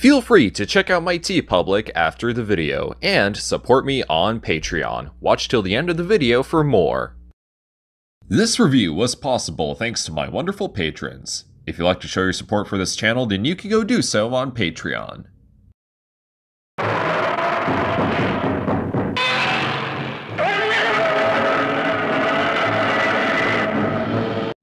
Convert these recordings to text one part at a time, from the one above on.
Feel free to check out my TeePublic after the video, and support me on Patreon. Watch till the end of the video for more. This review was possible thanks to my wonderful patrons. If you'd like to show your support for this channel, then you can go do so on Patreon.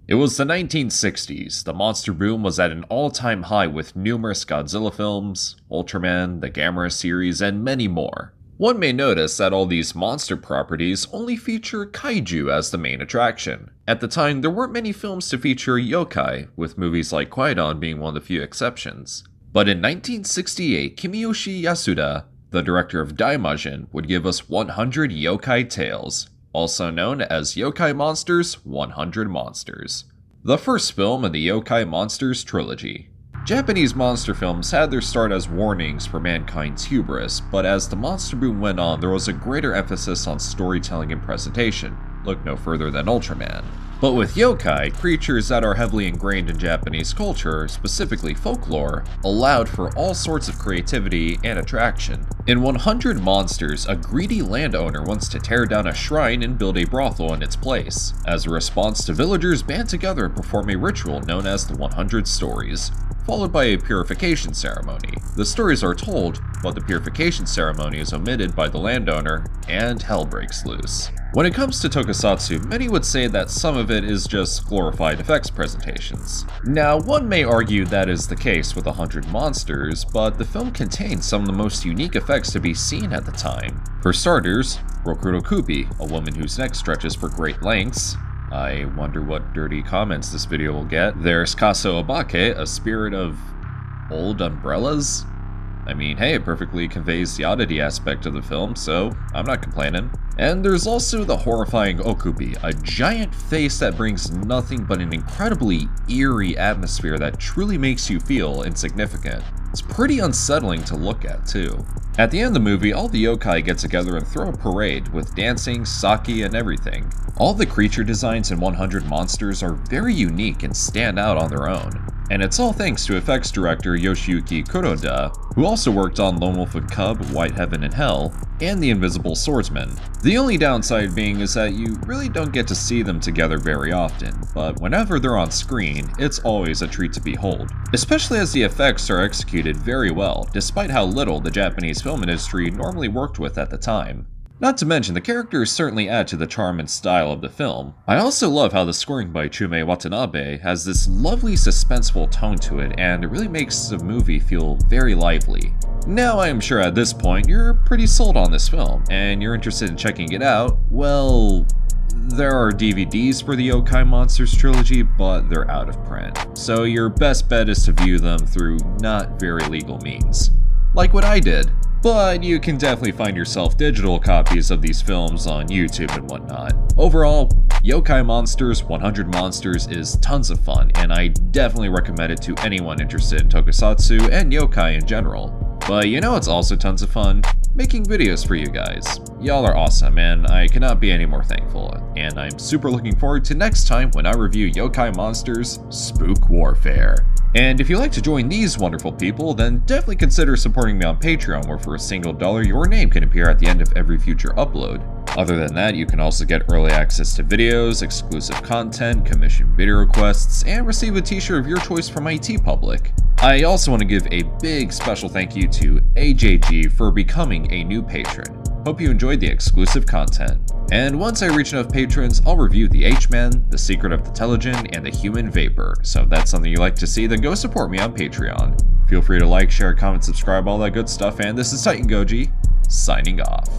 It was the 1960s. The monster boom was at an all-time high with numerous Godzilla films, Ultraman, the Gamera series, and many more. One may notice that all these monster properties only feature kaiju as the main attraction. At the time, there weren't many films to feature yokai, with movies like Kwaidan being one of the few exceptions. But in 1968, Kimiyoshi Yasuda, the director of Daimajin, would give us 100 yokai tales, also known as Yokai Monsters 100 Monsters. The first film in the Yokai Monsters trilogy. Japanese monster films had their start as warnings for mankind's hubris, but as the monster boom went on, there was a greater emphasis on storytelling and presentation. Look no further than Ultraman. But with yokai, creatures that are heavily ingrained in Japanese culture, specifically folklore, allowed for all sorts of creativity and attraction. In 100 Monsters, a greedy landowner wants to tear down a shrine and build a brothel in its place. As a response, the villagers band together and perform a ritual known as the 100 Stories, followed by a purification ceremony. The stories are told, but the purification ceremony is omitted by the landowner, and hell breaks loose. When it comes to Tokusatsu, many would say that some of it is just glorified effects presentations. Now, one may argue that is the case with 100 Monsters, but the film contains some of the most unique effects to be seen at the time. For starters, Rokuro Kubi, a woman whose neck stretches for great lengths. I wonder what dirty comments this video will get. There's Kaso Obake, a spirit of old umbrellas. I mean, hey, it perfectly conveys the oddity aspect of the film, so I'm not complaining. And there's also the horrifying Okubi, a giant face that brings nothing but an incredibly eerie atmosphere that truly makes you feel insignificant. It's pretty unsettling to look at, too. At the end of the movie, all the yokai get together and throw a parade, with dancing, sake, and everything. All the creature designs in 100 Monsters are very unique and stand out on their own. And it's all thanks to effects director Yoshiyuki Kuroda, who also worked on Lone Wolf and Cub, White Heaven and Hell, and The Invisible Swordsman. The only downside being is that you really don't get to see them together very often, but whenever they're on screen, it's always a treat to behold. Especially as the effects are executed very well, despite how little the Japanese film industry normally worked with at the time. Not to mention, the characters certainly add to the charm and style of the film. I also love how the scoring by Chume Watanabe has this lovely suspenseful tone to it, and it really makes the movie feel very lively. Now I am sure at this point you're pretty sold on this film, and you're interested in checking it out. Well, there are DVDs for the Yokai Monsters trilogy, but they're out of print. So your best bet is to view them through not very legal means. Like what I did. But you can definitely find yourself digital copies of these films on YouTube and whatnot. Overall, Yokai Monsters 100 Monsters is tons of fun, and I definitely recommend it to anyone interested in Tokusatsu and yokai in general. But you know it's also tons of fun? Making videos for you guys. Y'all are awesome, and I cannot be any more thankful. And I'm super looking forward to next time when I review Yokai Monsters Spook Warfare. And if you'd like to join these wonderful people, then definitely consider supporting me on Patreon, where for a single $1 your name can appear at the end of every future upload. Other than that, you can also get early access to videos, exclusive content, commission video requests, and receive a t-shirt of your choice from my TeePublic. I also want to give a big special thank you to AJG for becoming a new patron. Hope you enjoyed the exclusive content. And once I reach enough patrons, I'll review the H-Man, the Secret of the Telegen, and the Human Vapor. So if that's something you like to see, then go support me on Patreon. Feel free to like, share, comment, subscribe, all that good stuff, and this is TitanGoji, signing off.